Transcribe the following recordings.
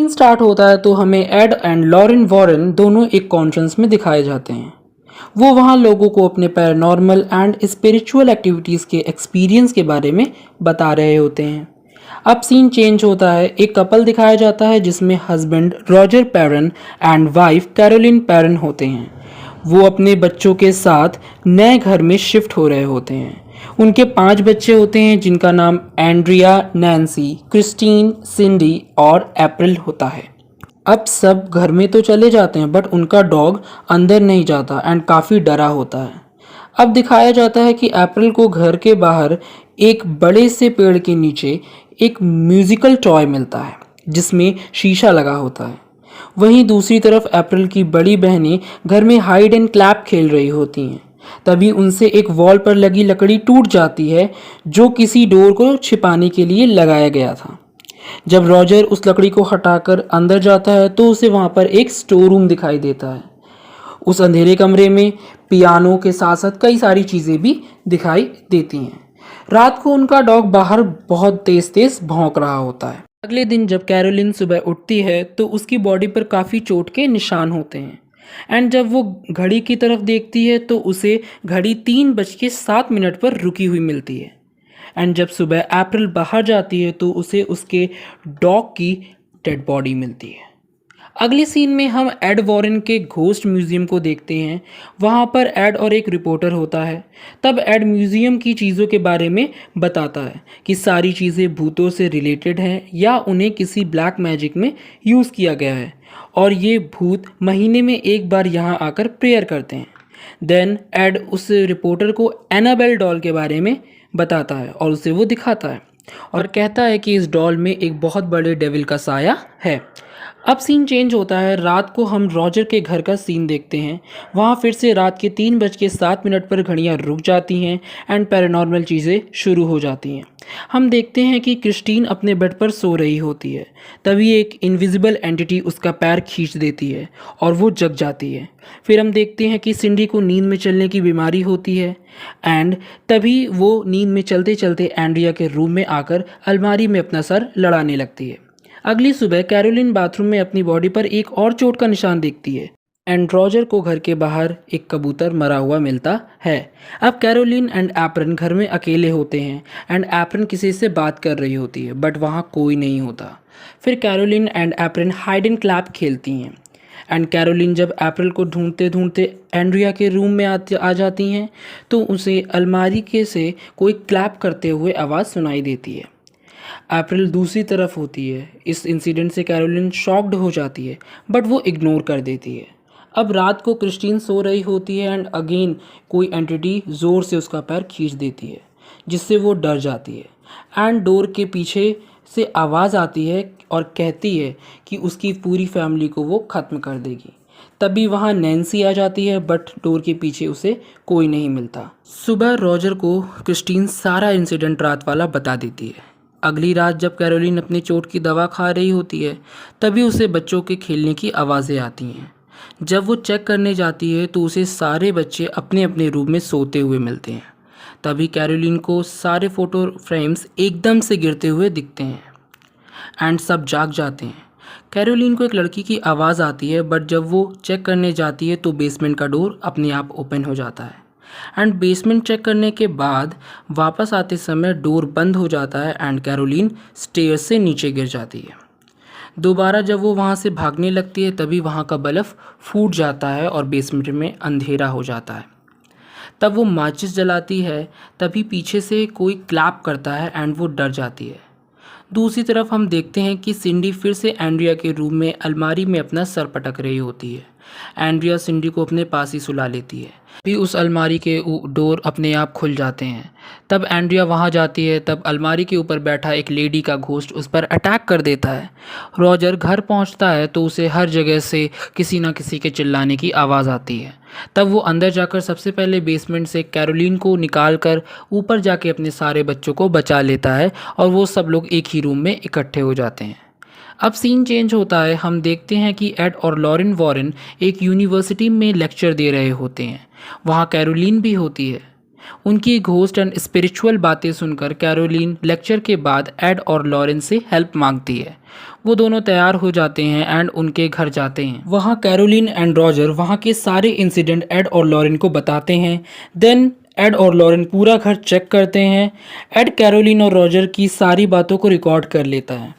Start होता है तो हमें एड एंड लॉरेन वॉरेन दोनों एक कॉन्फ्रेंस में दिखाए जाते हैं। वो वहाँ लोगों को अपने पैरानॉर्मल एंड स्पिरिचुअल एक्टिविटीज़ के एक्सपीरियंस के बारे में बता रहे होते हैं। अब सीन चेंज होता है, एक कपल दिखाया जाता है जिसमें husband Roger Perron and wife Carolyn Perron होते हैं। वो अपने बच्चों के साथ नए घर में शिफ्ट हो रहे होते हैं। उनके 5 बच्चे होते हैं जिनका नाम एंड्रिया, नैन्सी, क्रिस्टीन, सिंडी और अप्रैल होता है। अब सब घर में तो चले जाते हैं बट उनका डॉग अंदर नहीं जाता एंड काफ़ी डरा होता है। अब दिखाया जाता है कि अप्रैल को घर के बाहर एक बड़े से पेड़ के नीचे एक म्यूजिकल टॉय मिलता है जिसमें शीशा लगा होता है। वहीं दूसरी तरफ अप्रैल की बड़ी बहनें घर में हाइड एंड क्लैप खेल रही होती हैं। तभी उनसे एक वॉल पर लगी लकड़ी टूट जाती है जो किसी डोर को छिपाने के लिए लगाया गया था। जब रॉजर उस लकड़ी को हटाकर अंदर जाता है तो उसे वहाँ पर एक स्टोर रूम दिखाई देता है। उस अंधेरे कमरे में पियानो के साथ साथ कई सारी चीज़ें भी दिखाई देती हैं। रात को उनका डॉग बाहर बहुत तेज तेज भौंक रहा होता है। अगले दिन जब कैरोलिन सुबह उठती है तो उसकी बॉडी पर काफ़ी चोट के निशान होते हैं एंड जब वो घड़ी की तरफ देखती है तो उसे घड़ी 3:07 पर रुकी हुई मिलती है। एंड जब सुबह अप्रैल बाहर जाती है तो उसे उसके डॉग की डेड बॉडी मिलती है। अगले सीन में हम एड वॉरेन के घोस्ट म्यूज़ियम को देखते हैं। वहाँ पर एड और एक रिपोर्टर होता है। तब एड म्यूज़ियम की चीज़ों के बारे में बताता है कि सारी चीज़ें भूतों से रिलेटेड हैं या उन्हें किसी ब्लैक मैजिक में यूज़ किया गया है और ये भूत महीने में एक बार यहाँ आकर प्रेयर करते हैं। देन एड उस रिपोर्टर को एनाबेल डॉल के बारे में बताता है और उसे वो दिखाता है और कहता है कि इस डॉल में एक बहुत बड़े डेविल का साया है। अब सीन चेंज होता है, रात को हम रॉजर के घर का सीन देखते हैं। वहाँ फिर से रात के 3:07 पर घड़ियाँ रुक जाती हैं एंड पैरानॉर्मल चीज़ें शुरू हो जाती हैं। हम देखते हैं कि क्रिस्टीन अपने बेड पर सो रही होती है। तभी एक इनविजिबल एंटिटी उसका पैर खींच देती है और वो जग जाती है। फिर हम देखते हैं कि सिंडी को नींद में चलने की बीमारी होती है एंड तभी वो नींद में चलते चलते एंड्रिया के रूम में आकर अलमारी में अपना सर लड़ाने लगती है। अगली सुबह कैरोलिन बाथरूम में अपनी बॉडी पर एक और चोट का निशान देखती है एंड रॉजर को घर के बाहर एक कबूतर मरा हुआ मिलता है। अब कैरोलिन एंड एप्रन घर में अकेले होते हैं एंड एप्रन किसी से बात कर रही होती है बट वहाँ कोई नहीं होता। फिर Carolyn and April hide and clap खेलती हैं एंड कैरोलिन जब अप्रैल को ढूंढते ढूंढते एंड्रिया के रूम में आ जाती हैं तो उसे अलमारी के से कोई क्लैप करते हुए आवाज़ सुनाई देती है। अप्रैल दूसरी तरफ होती है। इस इंसिडेंट से कैरोलिन शॉक्ड हो जाती है बट वो इग्नोर कर देती है। अब रात को क्रिस्टीन सो रही होती है एंड अगेन कोई एंटिटी ज़ोर से उसका पैर खींच देती है जिससे वो डर जाती है एंड डोर के पीछे से आवाज़ आती है और कहती है कि उसकी पूरी फैमिली को वो ख़त्म कर देगी। तभी वहाँ नैन्सी आ जाती है बट डोर के पीछे उसे कोई नहीं मिलता। सुबह रॉजर को क्रिस्टीन सारा इंसिडेंट रात वाला बता देती है। अगली रात जब कैरोलिन अपनी चोट की दवा खा रही होती है तभी उसे बच्चों के खेलने की आवाज़ें आती हैं। जब वो चेक करने जाती है तो उसे सारे बच्चे अपने अपने रूम में सोते हुए मिलते हैं। तभी कैरोलिन को सारे फ़ोटो फ्रेम्स एकदम से गिरते हुए दिखते हैं एंड सब जाग जाते हैं। कैरोलिन को एक लड़की की आवाज़ आती है बट जब वो चेक करने जाती है तो बेसमेंट का डोर अपने आप ओपन हो जाता है एंड बेसमेंट चेक करने के बाद वापस आते समय डोर बंद हो जाता है एंड कैरोलिन स्टेयर से नीचे गिर जाती है। दोबारा जब वो वहाँ से भागने लगती है तभी वहाँ का बल्ब फूट जाता है और बेसमेंट में अंधेरा हो जाता है। तब वो माचिस जलाती है तभी पीछे से कोई क्लैप करता है एंड वो डर जाती है। दूसरी तरफ हम देखते हैं कि सिंडी फिर से एंड्रिया के रूम में अलमारी में अपना सर पटक रही होती है। एंड्रिया सिंडी को अपने पास ही सुला लेती है। भी उस अलमारी के डोर अपने आप खुल जाते हैं। तब एंड्रिया वहां जाती है तब अलमारी के ऊपर बैठा एक लेडी का घोस्ट उस पर अटैक कर देता है। रॉजर घर पहुंचता है तो उसे हर जगह से किसी न किसी के चिल्लाने की आवाज़ आती है। तब वो अंदर जाकर सबसे पहले बेसमेंट से कैरोलिन को निकाल कर ऊपर जाके अपने सारे बच्चों को बचा लेता है और वो सब लोग एक ही रूम में इकट्ठे हो जाते हैं। अब सीन चेंज होता है, हम देखते हैं कि एड और लॉरेन वॉरेन एक यूनिवर्सिटी में लेक्चर दे रहे होते हैं। वहाँ कैरोलिन भी होती है। उनकी घोस्ट एंड स्पिरिचुअल बातें सुनकर कैरोलिन लेक्चर के बाद एड और लॉरेन से हेल्प मांगती है। वो दोनों तैयार हो जाते हैं एंड उनके घर जाते हैं। वहाँ कैरोलिन एंड रॉजर वहाँ के सारे इंसिडेंट एड और लॉरेन को बताते हैं। देन एड और लॉरेन पूरा घर चेक करते हैं। एड कैरोलिन और रॉजर की सारी बातों को रिकॉर्ड कर लेता है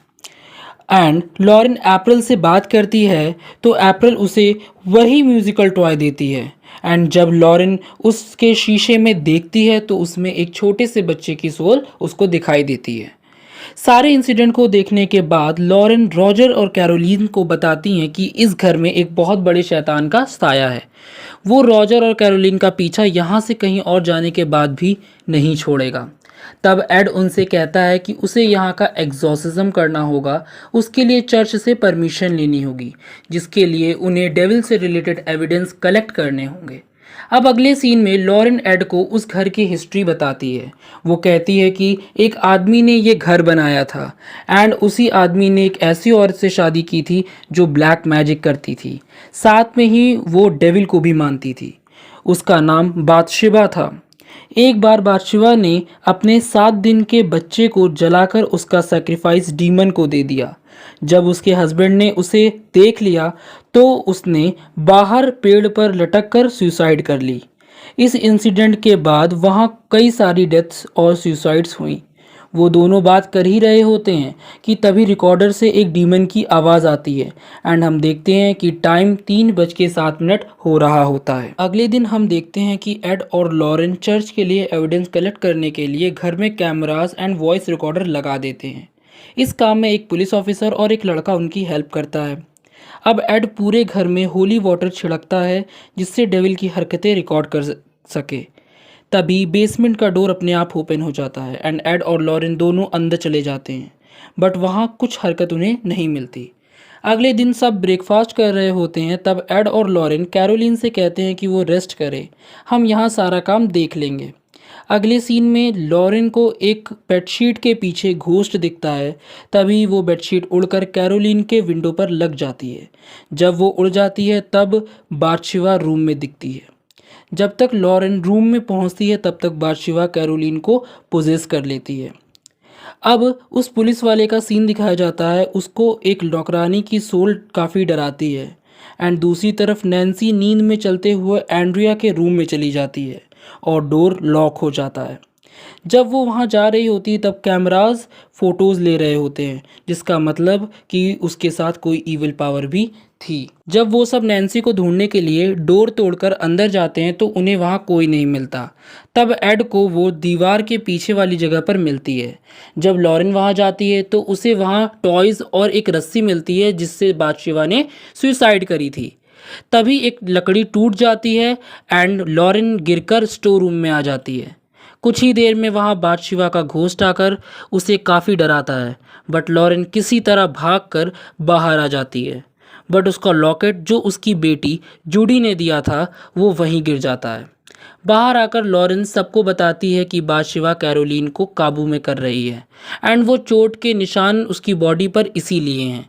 एंड लॉरेन अप्रैल से बात करती है तो अप्रैल उसे वही म्यूजिकल टॉय देती है। एंड जब लॉरेन उसके शीशे में देखती है तो उसमें एक छोटे से बच्चे की सोल उसको दिखाई देती है। सारे इंसिडेंट को देखने के बाद लॉरेन रॉजर और कैरोलिन को बताती हैं कि इस घर में एक बहुत बड़े शैतान का साया है। वो रॉजर और कैरोलिन का पीछा यहाँ से कहीं और जाने के बाद भी नहीं छोड़ेगा। तब एड उनसे कहता है कि उसे यहाँ का एग्जॉर्सिज्म करना होगा। उसके लिए चर्च से परमिशन लेनी होगी, जिसके लिए उन्हें डेविल से रिलेटेड एविडेंस कलेक्ट करने होंगे। अब अगले सीन में लॉरेन एड को उस घर की हिस्ट्री बताती है। वो कहती है कि एक आदमी ने ये घर बनाया था एंड उसी आदमी ने एक ऐसी औरत से शादी की थी जो ब्लैक मैजिक करती थी, साथ में ही वो डेविल को भी मानती थी। उसका नाम बातशिबा था। एक बार बादशिवा ने अपने 7 दिन के बच्चे को जलाकर उसका सैक्रिफाइस डीमन को दे दिया। जब उसके हस्बैंड ने उसे देख लिया तो उसने बाहर पेड़ पर लटक कर सुसाइड कर ली। इस इंसिडेंट के बाद वहाँ कई सारी डेथ्स और सुसाइड्स हुई। वो दोनों बात कर ही रहे होते हैं कि तभी रिकॉर्डर से एक डीमन की आवाज़ आती है एंड हम देखते हैं कि टाइम 3:07 हो रहा होता है। अगले दिन हम देखते हैं कि एड और लॉरेन चर्च के लिए एविडेंस कलेक्ट करने के लिए घर में कैमरास एंड वॉइस रिकॉर्डर लगा देते हैं। इस काम में एक पुलिस ऑफिसर और एक लड़का उनकी हेल्प करता है। अब एड पूरे घर में होली वाटर छिड़कता है जिससे डेविल की हरकतें रिकॉर्ड कर सके। तभी बेसमेंट का डोर अपने आप ओपन हो जाता है एंड एड और लॉरेन दोनों अंदर चले जाते हैं, बट वहाँ कुछ हरकत उन्हें नहीं मिलती। अगले दिन सब ब्रेकफास्ट कर रहे होते हैं, तब एड और लॉरेन कैरोलिन से कहते हैं कि वो रेस्ट करे, हम यहाँ सारा काम देख लेंगे। अगले सीन में लॉरेन को एक बेडशीट के पीछे घोस्ट दिखता है। तभी वो बेडशीट उड़कर कैरोलिन के विंडो पर लग जाती है। जब वो उड़ जाती है तब बादशिवा रूम में दिखती है। जब तक लॉरेन रूम में पहुंचती है तब तक बादशिवा कैरोलिन को पोजेस कर लेती है। अब उस पुलिस वाले का सीन दिखाया जाता है। उसको एक नौकरानी की सोल काफ़ी डराती है एंड दूसरी तरफ नैन्सी नींद में चलते हुए एंड्रिया के रूम में चली जाती है और डोर लॉक हो जाता है। जब वो वहाँ जा रही होती है तब कैमरास फोटोज़ ले रहे होते हैं, जिसका मतलब कि उसके साथ कोई इविल पावर भी थी। जब वो सब नैन्सी को ढूंढने के लिए डोर तोड़कर अंदर जाते हैं तो उन्हें वहाँ कोई नहीं मिलता। तब एड को वो दीवार के पीछे वाली जगह पर मिलती है। जब लॉरेन वहाँ जाती है तो उसे वहाँ टॉयज़ और एक रस्सी मिलती है जिससे बादशिवा ने सुसाइड करी थी। तभी एक लकड़ी टूट जाती है एंड लॉरेन गिरकर स्टोर रूम में आ जाती है। कुछ ही देर में वहाँ बादशिवा का घोस्ट आकर उसे काफ़ी डराता है, बट लॉरेन किसी तरह भागकर बाहर आ जाती है। बट उसका लॉकेट जो उसकी बेटी जूडी ने दिया था वो वहीं गिर जाता है। बाहर आकर लॉरेन सबको बताती है कि बादशिवा कैरोलिन को काबू में कर रही है एंड वो चोट के निशान उसकी बॉडी पर इसीलिए हैं।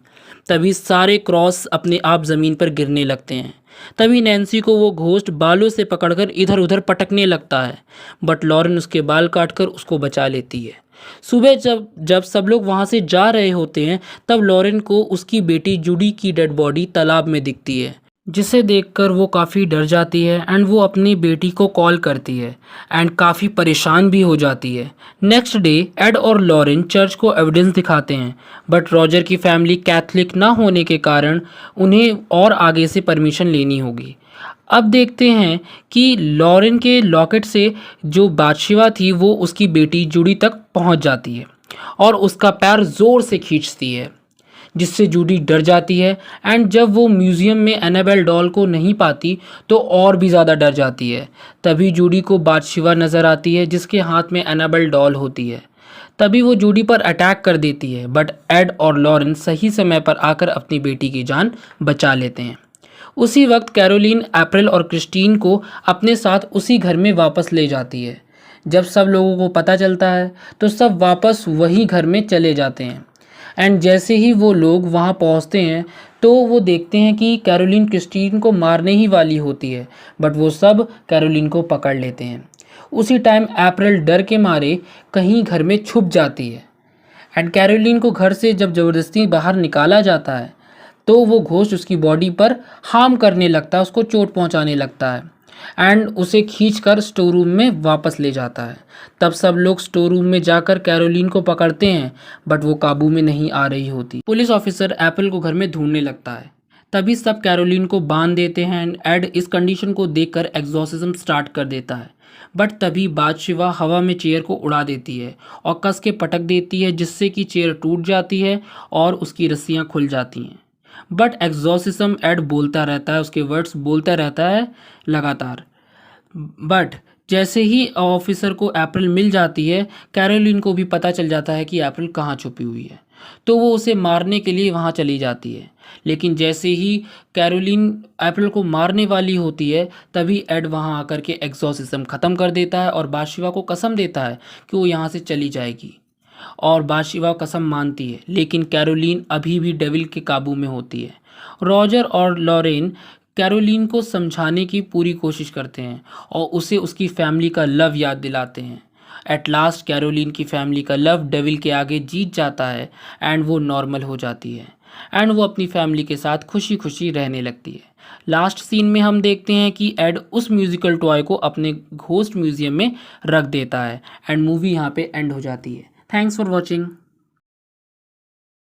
तभी सारे क्रॉस अपने आप ज़मीन पर गिरने लगते हैं। तभी नैन्सी को वो घोस्ट बालों से पकड़कर इधर उधर पटकने लगता है, बट लॉरेन उसके बाल काटकर उसको बचा लेती है। सुबह जब जब सब लोग वहाँ से जा रहे होते हैं तब लॉरेन को उसकी बेटी जूडी की डेड बॉडी तालाब में दिखती है, जिसे देखकर वो काफ़ी डर जाती है एंड वो अपनी बेटी को कॉल करती है एंड काफ़ी परेशान भी हो जाती है। नेक्स्ट डे एड और लॉरेन चर्च को एविडेंस दिखाते हैं, बट रॉजर की फैमिली कैथलिक ना होने के कारण उन्हें और आगे से परमिशन लेनी होगी। अब देखते हैं कि लॉरेन के लॉकेट से जो बादशिवा थी वो उसकी बेटी जूडी तक पहुंच जाती है और उसका पैर ज़ोर से खींचती है, जिससे जूडी डर जाती है एंड जब वो म्यूज़ियम में एनाबेल डॉल को नहीं पाती तो और भी ज़्यादा डर जाती है। तभी जूडी को बादशिवा नज़र आती है जिसके हाथ में एनाबेल डॉल होती है। तभी वो जूडी पर अटैक कर देती है, बट एड और लॉरेन सही समय पर आकर अपनी बेटी की जान बचा लेते हैं। उसी वक्त कैरोलिन अप्रैल और क्रिस्टीन को अपने साथ उसी घर में वापस ले जाती है। जब सब लोगों को पता चलता है तो सब वापस वही घर में चले जाते हैं एंड जैसे ही वो लोग वहाँ पहुँचते हैं तो वो देखते हैं कि कैरोलिन क्रिस्टीन को मारने ही वाली होती है, बट वो सब कैरोलिन को पकड़ लेते हैं। उसी टाइम अप्रैल डर के मारे कहीं घर में छुप जाती है एंड कैरोलिन को घर से जब ज़बरदस्ती बाहर निकाला जाता है तो वो घोस्ट उसकी बॉडी पर हार्म करने लगता है, उसको चोट पहुंचाने लगता है एंड उसे खींचकर स्टोर रूम में वापस ले जाता है। तब सब लोग स्टोर रूम में जाकर कैरोलिन को पकड़ते हैं बट वो काबू में नहीं आ रही होती। पुलिस ऑफिसर एप्पल को घर में ढूंढने लगता है। तभी सब कैरोलिन को बांध देते हैं एंड एड इस कंडीशन को देखकर एग्जॉर्सिज्म स्टार्ट कर देता है। बट तभी बादशिवा हवा में चेयर को उड़ा देती है और कस के पटक देती है जिससे कि चेयर टूट जाती है और उसकी रस्सियाँ खुल जाती हैं। बट एग्जॉर्सिज्म एड बोलता रहता है, उसके वर्ड्स बोलता रहता है लगातार। बट जैसे ही ऑफिसर को अप्रैल मिल जाती है, कैरोलिन को भी पता चल जाता है कि अप्रैल कहाँ छुपी हुई है, तो वो उसे मारने के लिए वहाँ चली जाती है। लेकिन जैसे ही कैरोलिन अप्रैल को मारने वाली होती है तभी एड वहाँ आकर के एग्जॉर्सिज्म ख़त्म कर देता है और बादशिवा को कसम देता है कि वो यहाँ से चली जाएगी और बादशिवा कसम मानती है। लेकिन कैरोलिन अभी भी डेविल के काबू में होती है। रॉजर और लॉरेन कैरोलिन को समझाने की पूरी कोशिश करते हैं और उसे उसकी फैमिली का लव याद दिलाते हैं। एट लास्ट कैरोलिन की फैमिली का लव डेविल के आगे जीत जाता है एंड वो नॉर्मल हो जाती है एंड वो अपनी फैमिली के साथ खुशी खुशी रहने लगती है। लास्ट सीन में हम देखते हैं कि एड उस म्यूजिकल टॉय को अपने घोस्ट म्यूजियम में रख देता है एंड मूवी यहाँ पे एंड हो जाती है। Thanks for watching.